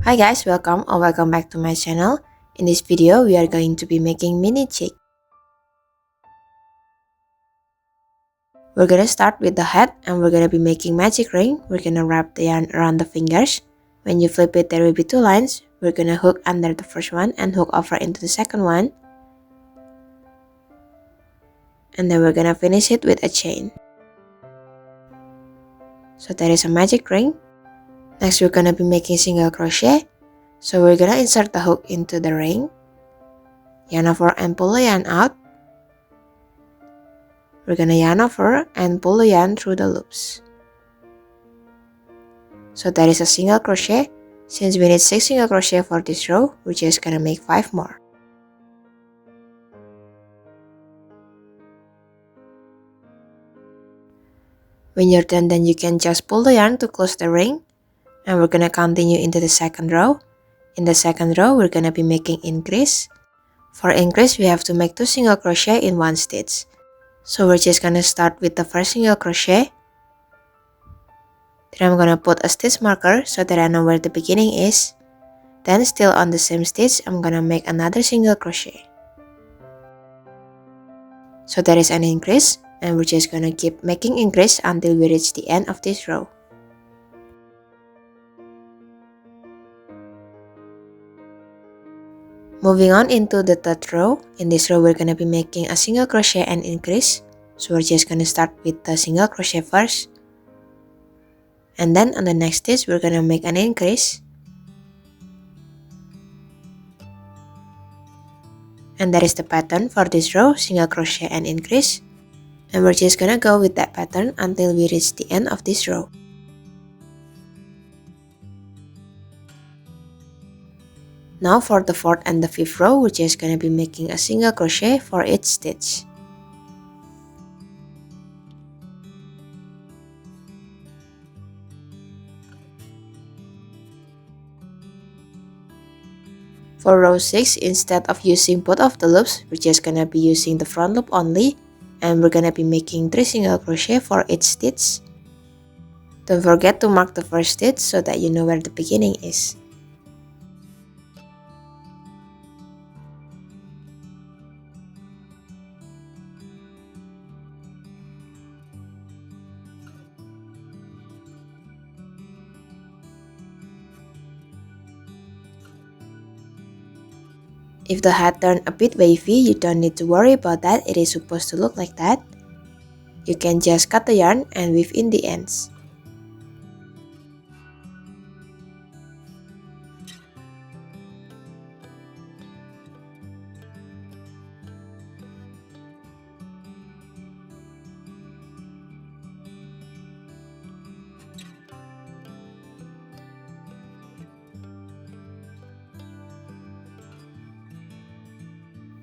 Hi guys, welcome back to my channel. In this video, we are going to be making mini chick. We're gonna start with the head and we're gonna be making magic ring. We're gonna wrap the yarn around the fingers. When you flip it, there will be two lines. We're gonna hook under the first one and hook over into the second one. And then we're gonna finish it with a chain. So that is a magic ring. Next, we're gonna be making single crochet. So we're gonna insert the hook into the ring, yarn over and pull the yarn out. We're gonna yarn over and pull the yarn through the loops. So that is a single crochet. Since we need 6 single crochet for this row, we're just gonna make 5 more. When you're done, then you can just pull the yarn to close the ring. And we're gonna continue into the second row. In the second row, we're gonna be making increase. For increase, we have to make 2 single crochet in 1 stitch. So we're just gonna start with the first single crochet. Then I'm gonna put a stitch marker so that I know where the beginning is. Then still on the same stitch, I'm gonna make another single crochet. So that is an increase, and we're just gonna keep making increase until we reach the end of this row. Moving on into the third row. In this row, we're gonna be making a single crochet and increase. So we're just gonna start with the single crochet first. And then on the next stitch, we're gonna make an increase. And that is the pattern for this row, single crochet and increase. And we're just gonna go with that pattern until we reach the end of this row. Now for the fourth and the fifth row, we're just gonna be making a single crochet for each stitch. For row 6, instead of using both of the loops, we're just gonna be using the front loop only. And we're gonna be making 3 single crochet for each stitch. Don't forget to mark the first stitch so that you know where the beginning is. If the hat turned a bit wavy, you don't need to worry about that, it is supposed to look like that. You can just cut the yarn and weave in the ends.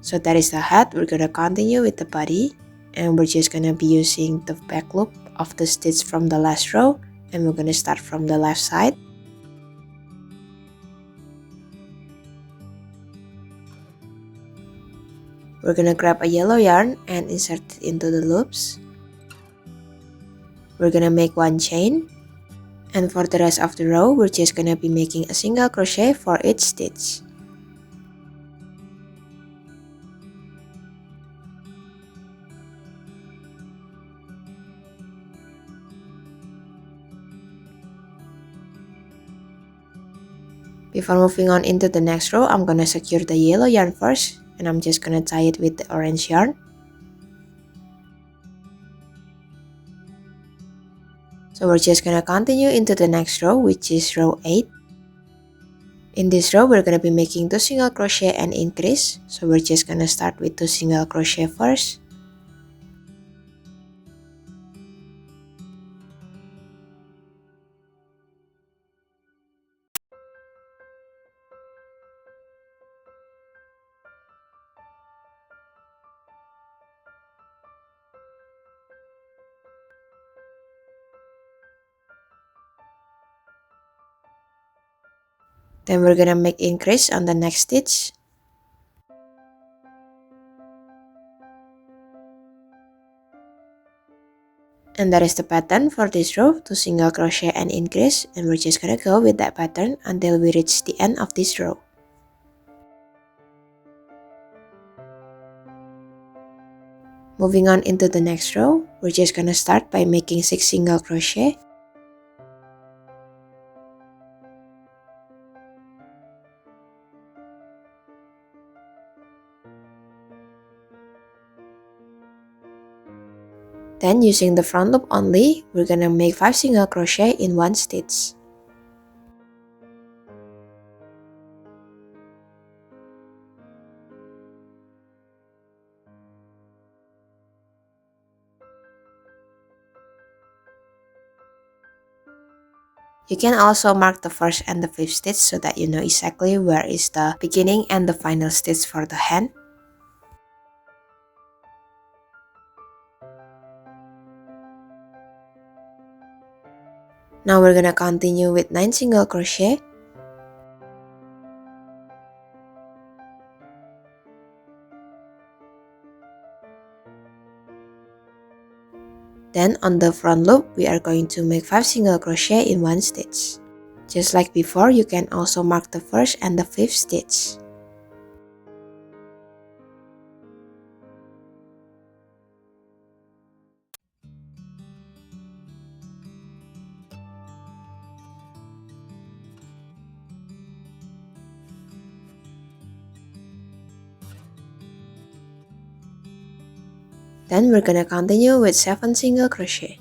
So that is the hat. We're gonna continue with the body, and we're just gonna be using the back loop of the stitch from the last row, and we're gonna start from the left side. We're gonna grab a yellow yarn and insert it into the loops. We're gonna make 1 chain, and for the rest of the row, we're just gonna be making a single crochet for each stitch. Before moving on into the next row, I'm gonna secure the yellow yarn first, and I'm just gonna tie it with the orange yarn. So we're just gonna continue into the next row, which is row 8. In this row, we're gonna be making 2 single crochet and increase. So we're just gonna start with 2 single crochet first. Then we're gonna make increase on the next stitch. And that is the pattern for this row, 2 single crochet and increase, and we're just gonna go with that pattern until we reach the end of this row. Moving on into the next row, we're just gonna start by making 6 single crochet. Then using the front loop only, we're gonna make 5 single crochet in one stitch. You can also mark the first and the fifth stitch so that you know exactly where is the beginning and the final stitch for the hand. Now we're gonna continue with 9 single crochet. Then on the front loop, we are going to make 5 single crochet in one stitch. Just like before, you can also mark the first and the fifth stitch. Then we're gonna continue with 7 single crochet.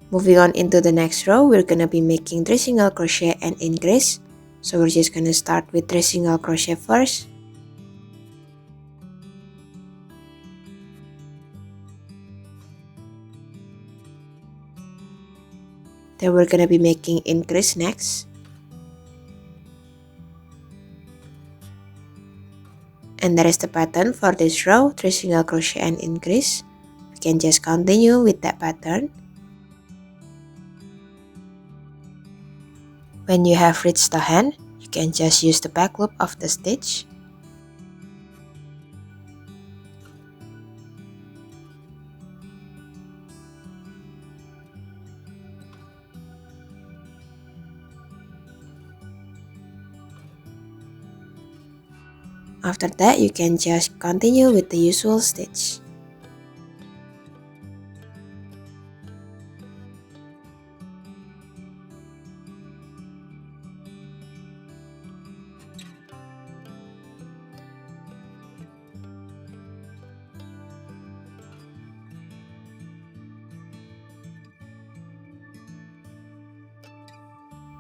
Moving on into the next row, we're gonna be making 3 single crochet and increase. So we're just gonna start with 3 single crochet first. Then we're gonna be making increase next. And that is the pattern for this row, 3 single crochet and increase. You can just continue with that pattern. When you have reached the hand, you can just use the back loop of the stitch. After that, you can just continue with the usual stitch.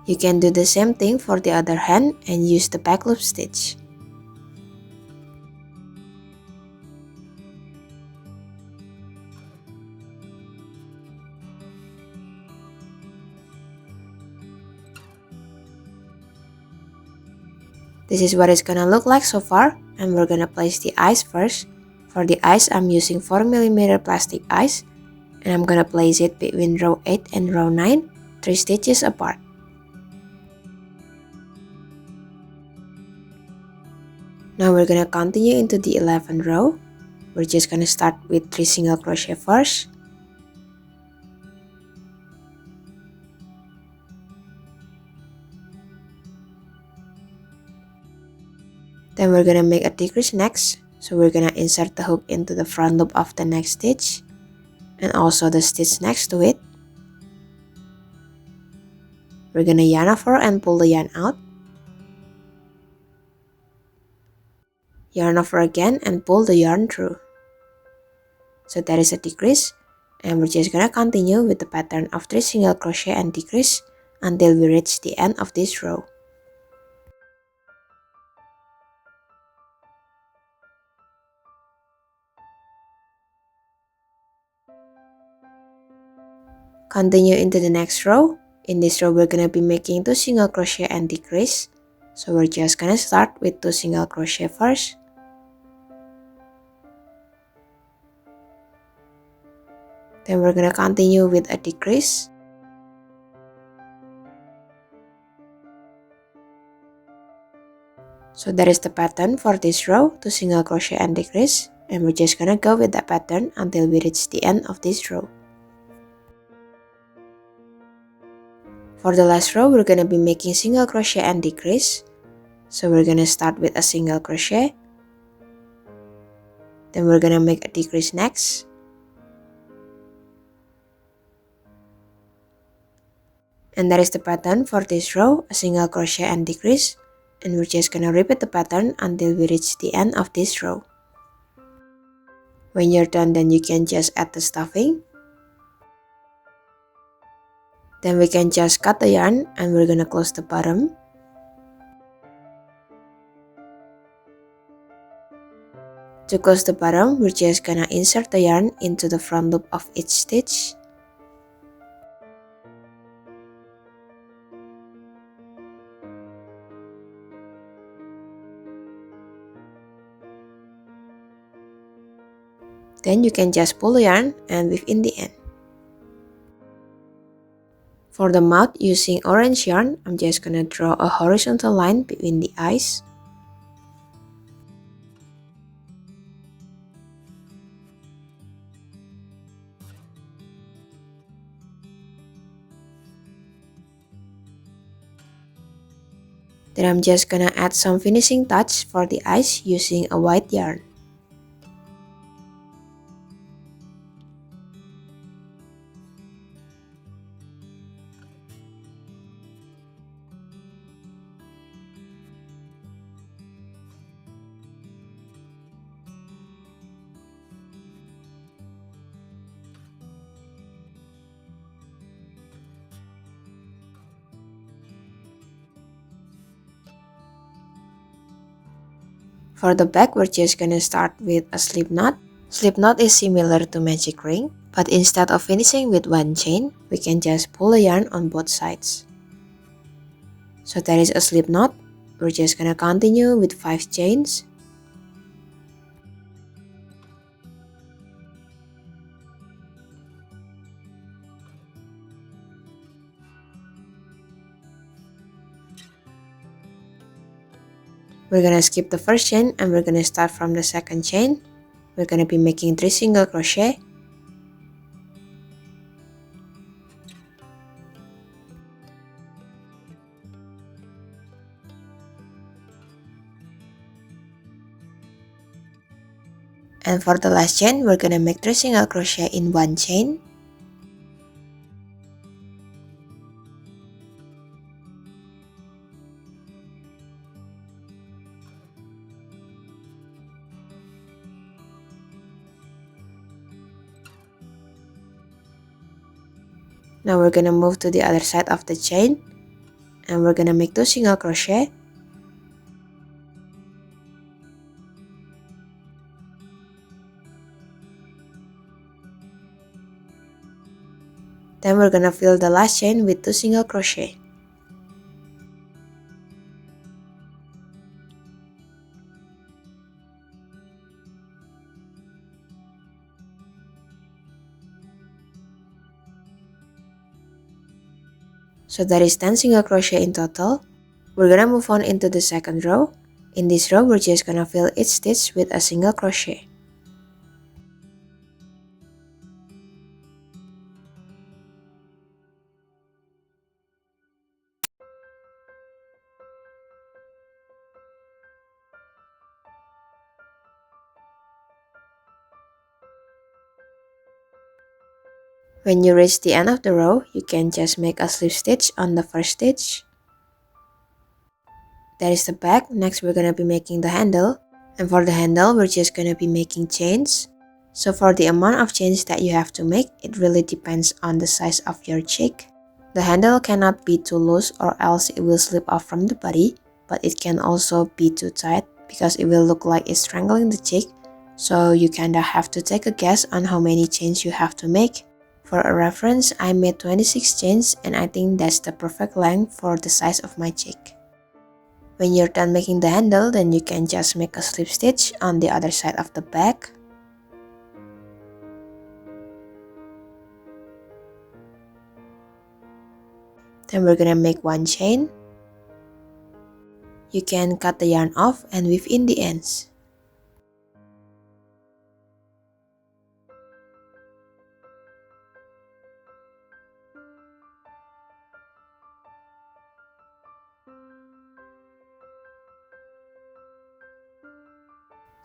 You can do the same thing for the other hand and use the back loop stitch. This is what it's gonna look like so far, and we're gonna place the eyes first. For the eyes, I'm using 4mm plastic eyes, and I'm gonna place it between row 8 and row 9, 3 stitches apart. Now we're gonna continue into the 11th row. We're just gonna start with 3 single crochet first. Then we're gonna make a decrease next, so we're gonna insert the hook into the front loop of the next stitch and also the stitch next to it. We're gonna yarn over and pull the yarn out. Yarn over again and pull the yarn through. So that is a decrease, and we're just gonna continue with the pattern of 3 single crochet and decrease until we reach the end of this row. Continue into the next row. In this row, we're gonna be making 2 single crochet and decrease. So we're just gonna start with 2 single crochet first. Then we're gonna continue with a decrease. So that is the pattern for this row, 2 single crochet and decrease, and we're just gonna go with that pattern until we reach the end of this row. For the last row, we're gonna be making single crochet and decrease. So we're gonna start with a single crochet, then we're gonna make a decrease next, and that is the pattern for this row, a single crochet and decrease, and we're just gonna repeat the pattern until we reach the end of this row. When you're done, then you can just add the stuffing. Then we can just cut the yarn and we're gonna close the bottom. To close the bottom, we're just gonna insert the yarn into the front loop of each stitch. Then you can just pull the yarn and weave in the end. For the mouth, using orange yarn, I'm just gonna draw a horizontal line between the eyes. Then I'm just gonna add some finishing touch for the eyes using a white yarn. For the back, we're just gonna start with a slip knot. Slip knot is similar to magic ring, but instead of finishing with one chain, we can just pull the yarn on both sides. So that is a slip knot. We're just gonna continue with 5 chains. We're gonna skip the first chain and we're gonna start from the second chain. We're gonna be making 3 single crochet. And for the last chain, we're gonna make 3 single crochet in one chain. Now we're gonna move to the other side of the chain and we're gonna make 2 single crochet. Then we're gonna fill the last chain with 2 single crochet. So that is 10 single crochet in total. We're gonna move on into the second row. In this row, we're just gonna fill each stitch with a single crochet. When you reach the end of the row, you can just make a slip stitch on the first stitch. That is the back. Next, we're gonna be making the handle. And for the handle, we're just gonna be making chains. So for the amount of chains that you have to make, it really depends on the size of your chick. The handle cannot be too loose or else it will slip off from the body, but it can also be too tight because it will look like it's strangling the chick. So you kinda have to take a guess on how many chains you have to make. For a reference, I made 26 chains and I think that's the perfect length for the size of my chick. When you're done making the handle, then you can just make a slip stitch on the other side of the back. Then we're gonna make one chain. you can cut the yarn off and weave in the ends.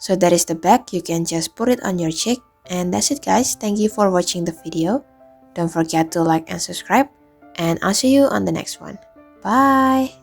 So that is the back. You can just put it on your cheek. And that's it guys. Thank you for watching the video. Don't forget to like and subscribe. And I'll see you on the next one. Bye!